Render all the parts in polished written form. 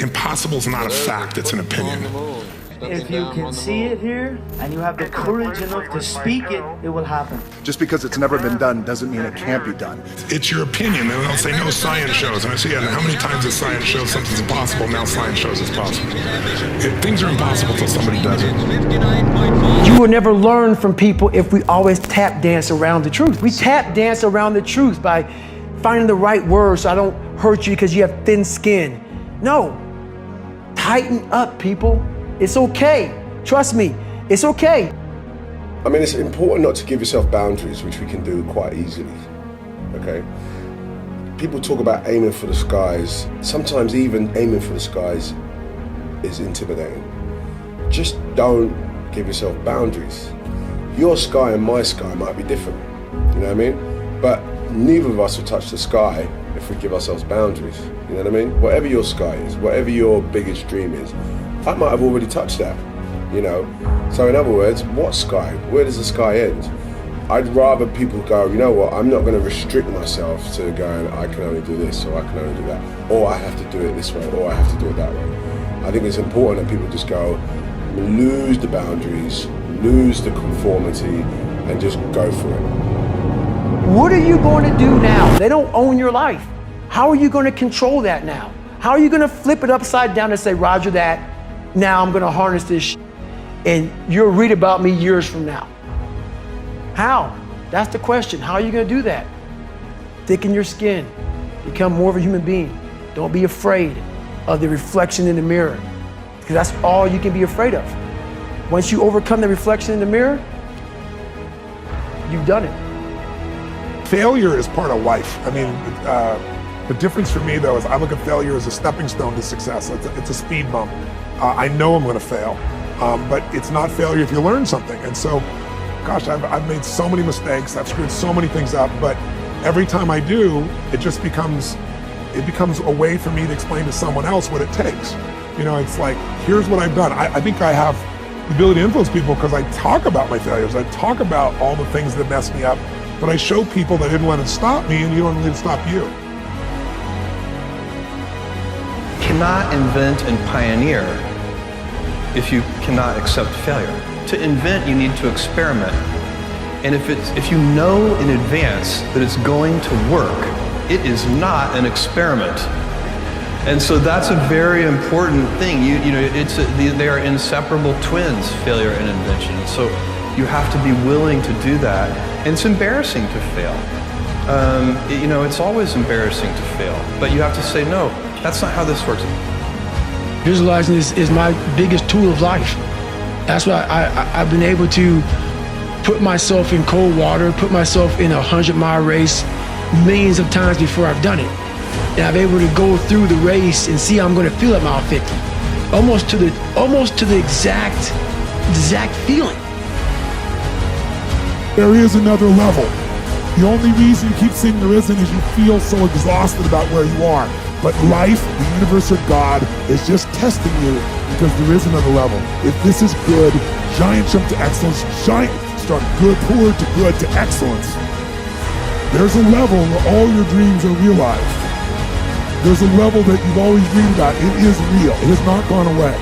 Impossible is not a fact, it's an opinion. If you can see it here and you have the courage enough to speak it, it will happen. Just because it's never been done doesn't mean it can't be done. It's your opinion, and they'll say, no, science shows. And I say, yeah, how many times has science shown something's impossible? Now science shows it's possible. Things are impossible until somebody does it. You will never learn from people if we always tap dance around the truth. We tap dance around the truth by finding the right words so I don't hurt you because you have thin skin. No, tighten up, people. It's okay. Trust me, it's okay. I mean, it's important not to give yourself boundaries, which we can do quite easily, okay? People talk about aiming for the skies. Sometimes even aiming for the skies is intimidating. Just don't give yourself boundaries. Your sky and my sky might be different, you know what I mean? But neither of us will touch the sky if we give ourselves boundaries, you know what I mean? Whatever your sky is, whatever your biggest dream is, I might have already touched that, you know? So in other words, what sky? Where does the sky end? I'd rather people go, you know what, I'm not gonna restrict myself to going, I can only do this, or I can only do that, or I have to do it this way, or I have to do it that way. I think it's important that people just go, lose the boundaries, lose the conformity, and just go for it. What are you going to do now? They don't own your life. How are you going to control that now? How are you going to flip it upside down and say, Roger that, now I'm going to harness this and you'll read about me years from now? How? That's the question. How are you going to do that? Thicken your skin. Become more of a human being. Don't be afraid of the reflection in the mirror, because that's all you can be afraid of. Once you overcome the reflection in the mirror, you've done it. Failure is part of life. I mean, the difference for me though is I look at failure as a stepping stone to success. It's a speed bump. I know I'm gonna fail, but it's not failure if you learn something. And so, gosh, I've made so many mistakes, I've screwed so many things up, but every time I do, it becomes a way for me to explain to someone else what it takes. You know, it's like, here's what I've done. I think I have the ability to influence people because I talk about my failures, I talk about all the things that messed me up, but I show people that didn't let it stop me, and you don't let it stop you. Cannot invent and pioneer if you cannot accept failure. To invent, you need to experiment. And if you know in advance that it's going to work, it is not an experiment. And so that's a very important thing. They are inseparable twins, failure and invention. So you have to be willing to do that. And it's embarrassing to fail. It's always embarrassing to fail, but you have to say, no, that's not how this works. Visualizing is my biggest tool of life. That's why I've been able to put myself in cold water, put myself in a 100-mile race millions of times before I've done it. And I'm able to go through the race and see how I'm going to feel at mile 50. Almost to the exact feeling. There is another level. The only reason you keep saying there isn't is you feel so exhausted about where you are. But life, the universe, or God is just testing you because there is another level. If this is good, giant jump to excellence, giant start poor to good to excellence. There's a level where all your dreams are realized. There's a level that you've always dreamed about. It is real. It has not gone away.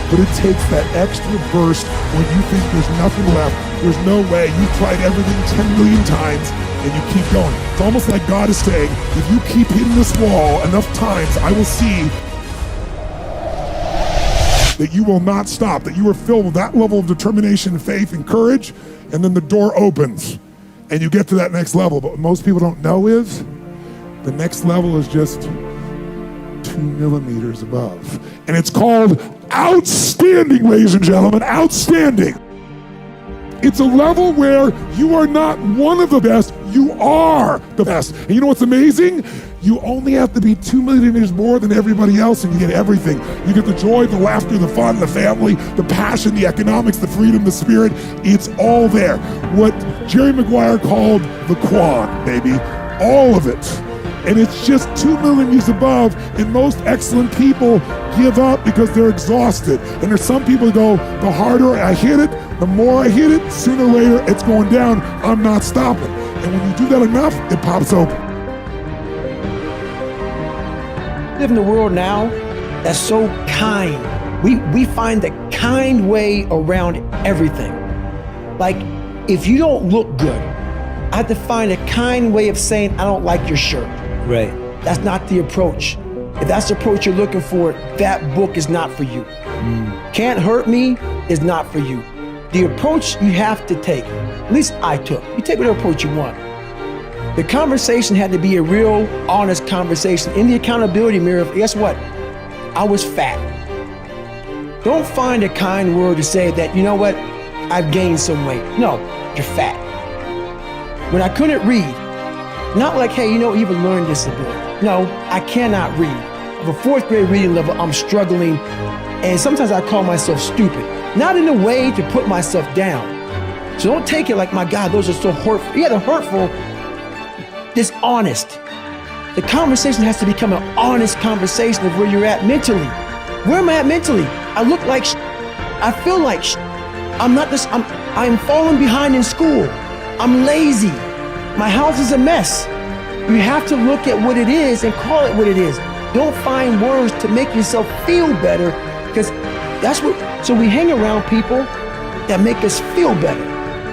But it takes that extra burst when you think there's nothing left. There's no way. You've tried everything 10 million times and you keep going. It's almost like God is saying, if you keep hitting this wall enough times, I will see that you will not stop, that you are filled with that level of determination, faith, and courage, and then the door opens and you get to that next level. But what most people don't know is the next level is just 2 millimeters above. And it's called outstanding, ladies and gentlemen, outstanding. It's a level where you are not one of the best, you are the best. And you know what's amazing? You only have to be 2 millimeters more than everybody else and you get everything. You get the joy, the laughter, the fun, the family, the passion, the economics, the freedom, the spirit. It's all there. What Jerry Maguire called the quad, baby. All of it. And it's just 2 millimeters above, and most excellent people give up because they're exhausted. And there's some people who go, the harder I hit it, the more I hit it, sooner or later it's going down, I'm not stopping. And when you do that enough, it pops open. We live in a world now that's so kind. We find the kind way around everything. Like, if you don't look good, I have to find a kind way of saying, I don't like your shirt. Right. That's not the approach. If that's the approach you're looking for, that book is not for you. Can't Hurt Me is not for you. The approach you have to take, at least I took, you take whatever approach you want. The conversation had to be a real, honest conversation. In the accountability mirror, guess what? I was fat. Don't find a kind word to say that, you know what, I've gained some weight. No, you're fat. When I couldn't read, not like, hey, you know, you have a learning disability. No, I cannot read. I have a 4th grade reading level, I'm struggling, and sometimes I call myself stupid. Not in a way to put myself down. So don't take it like, my God, those are so hurtful. Yeah, they're hurtful, dishonest. The conversation has to become an honest conversation of where you're at mentally. Where am I at mentally? I look like I feel like I'm falling behind in school. I'm lazy. My house is a mess. You have to look at what it is and call it what it is. Don't find words to make yourself feel better, because that's what, so we hang around people that make us feel better,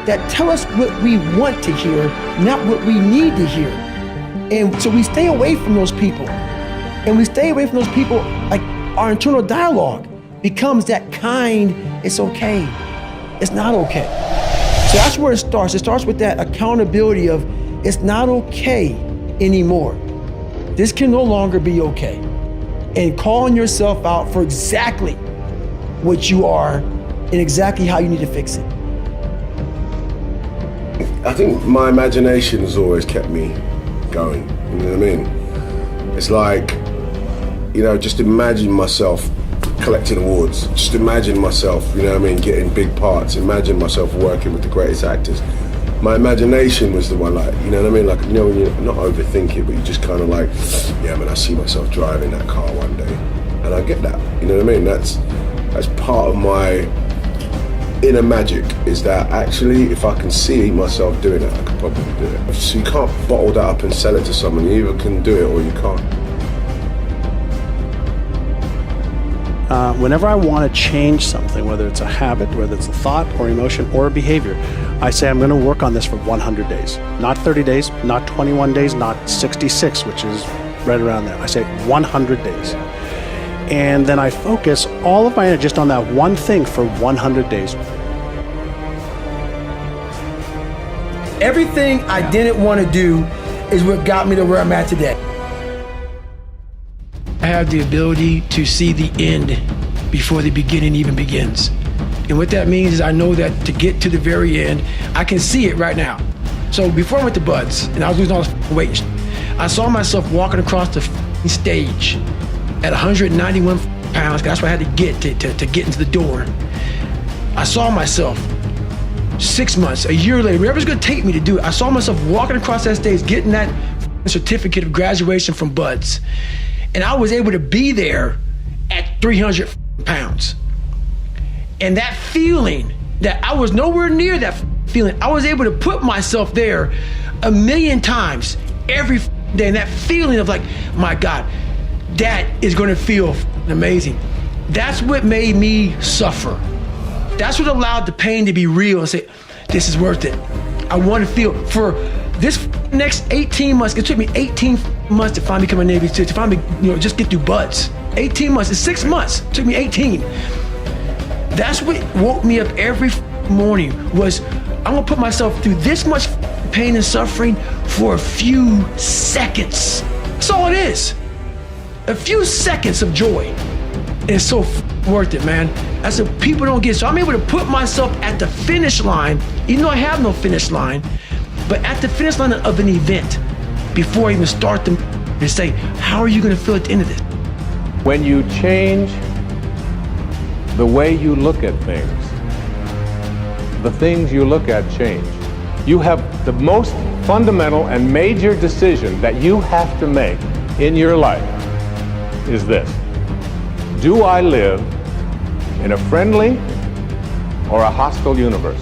that tell us what we want to hear, not what we need to hear. And so we stay away from those people. And we stay away from those people, like our internal dialogue becomes that kind, it's okay. It's not okay. So that's where it starts. It starts with that accountability of, it's not okay anymore. This can no longer be okay. And calling yourself out for exactly what you are and exactly how you need to fix it. I think my imagination has always kept me going, you know what I mean? It's like, you know, just imagine myself collecting awards, just imagine myself, you know what I mean, getting big parts, imagine myself working with the greatest actors. My imagination was the one, like, you know what I mean, like, you know, when you're not overthinking, but you just kind of like, yeah, man, I see myself driving that car one day, and I get that, you know what I mean? That's part of my inner magic, is that actually, if I can see myself doing it, I could probably do it. So you can't bottle that up and sell it to someone. You either can do it or you can't. Whenever I want to change something, whether it's a habit, whether it's a thought or emotion or a behavior, I say I'm going to work on this for 100 days. Not 30 days, not 21 days, not 66, which is right around there. I say 100 days. And then I focus all of my energy just on that one thing for 100 days. Everything I didn't want to do is what got me to where I'm at today. I have the ability to see the end before the beginning even begins. And what that means is I know that to get to the very end, I can see it right now. So before I went to Buds and I was losing all this weight, I saw myself walking across the stage at 191 pounds, 'cause that's what I had to get to get into the door. I saw myself 6 months, a year later, wherever it's gonna take me to do it, I saw myself walking across that stage, getting that certificate of graduation from Buds. And I was able to be there at 300 pounds. And that feeling, that I was nowhere near that feeling, I was able to put myself there 1,000,000 times every day. And that feeling of like, my God, that is gonna feel amazing. That's what made me suffer. That's what allowed the pain to be real and say, this is worth it. I want to feel for this next 18 months. It took me 18 months to finally become a Navy SEAL, to finally, you know, just get through Buds. 18 months, it's 6 months. It took me 18. That's what woke me up every morning, was I'm gonna put myself through this much pain and suffering for a few seconds. That's all it is. A few seconds of joy. And it's so worth it, man. That's what people don't get. So I'm able to put myself at the finish line, even though I have no finish line, but at the finish line of an event before I even start them, and say, how are you gonna feel at the end of this? When you change the way you look at things, the things you look at change. You have the most fundamental and major decision that you have to make in your life is this. Do I live in a friendly or a hostile universe?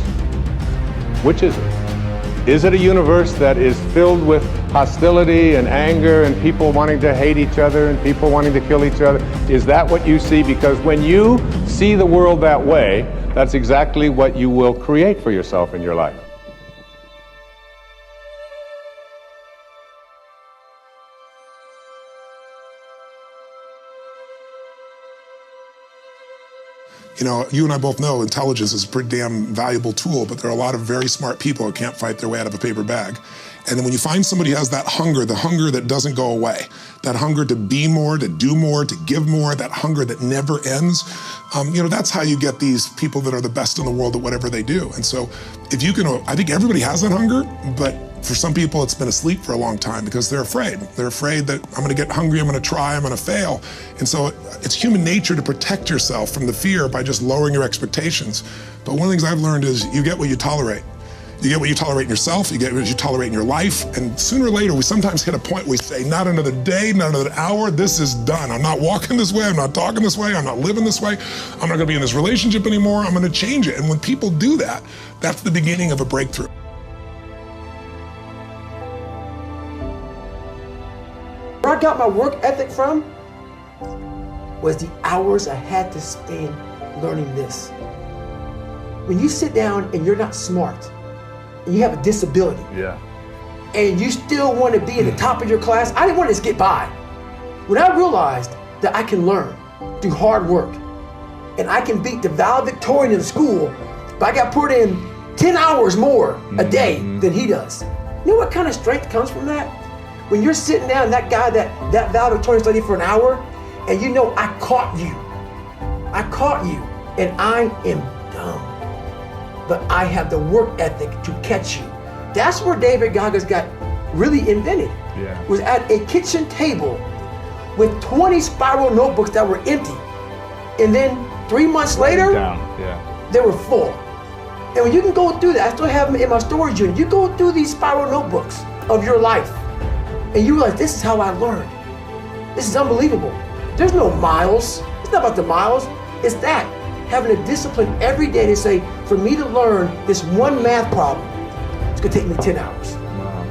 Which is it? Is it a universe that is filled with hostility and anger and people wanting to hate each other and people wanting to kill each other? Is that what you see? Because when you see the world that way, that's exactly what you will create for yourself in your life. You know, you and I both know intelligence is a pretty damn valuable tool, but there are a lot of very smart people who can't fight their way out of a paper bag. And then when you find somebody who has that hunger, the hunger that doesn't go away, that hunger to be more, to do more, to give more, that hunger that never ends, you know, that's how you get these people that are the best in the world at whatever they do. And so if you can, I think everybody has that hunger, but for some people it's been asleep for a long time because they're afraid. They're afraid that I'm gonna get hungry, I'm gonna try, I'm gonna fail. And so it's human nature to protect yourself from the fear by just lowering your expectations. But one of the things I've learned is you get what you tolerate. You get what you tolerate in yourself, you get what you tolerate in your life, and sooner or later we sometimes hit a point where we say, not another day, not another hour, this is done. I'm not walking this way, I'm not talking this way, I'm not living this way, I'm not gonna be in this relationship anymore, I'm gonna change it. And when people do that, that's the beginning of a breakthrough. Where I got my work ethic from was the hours I had to spend learning this. When you sit down and you're not smart, and you have a disability, and you still want to be at the top of your class, I didn't want to just get by. When I realized that I can learn through hard work, and I can beat the valedictorian in school, but I got put in 10 hours more a day than he does. You know what kind of strength comes from that? When you're sitting down, that guy that valedictorian studied for an hour, and you know I caught you, and I am dumb. But I have the work ethic to catch you. That's where David Goggins got really invented. Was at a kitchen table with 20 spiral notebooks that were empty. And then 3 months later, they were full. And when you can go through that, I still have them in my storage unit. You go through these spiral notebooks of your life, and you realize this is how I learned. This is unbelievable. There's no miles. It's not about the miles. It's that. Having a discipline every day to say, for me to learn this one math problem, it's gonna take me 10 hours. Wow.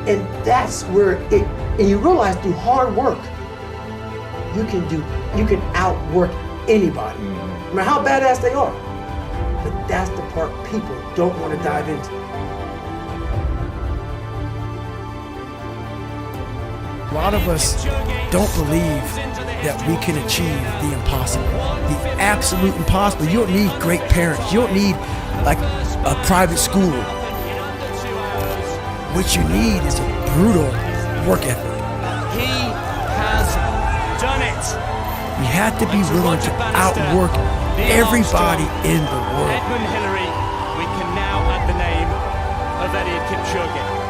And that's where and you realize through hard work, you can outwork anybody, no matter how badass they are. But that's the part people don't want to dive into. A lot of us don't believe that we can achieve the impossible, the absolute impossible. You don't need great parents. You don't need like a private school. What you need is a brutal work ethic. He has done it. You have to be willing to outwork everybody in the world. Edmund Hillary, we can now add the name of Eliud Kipchoge.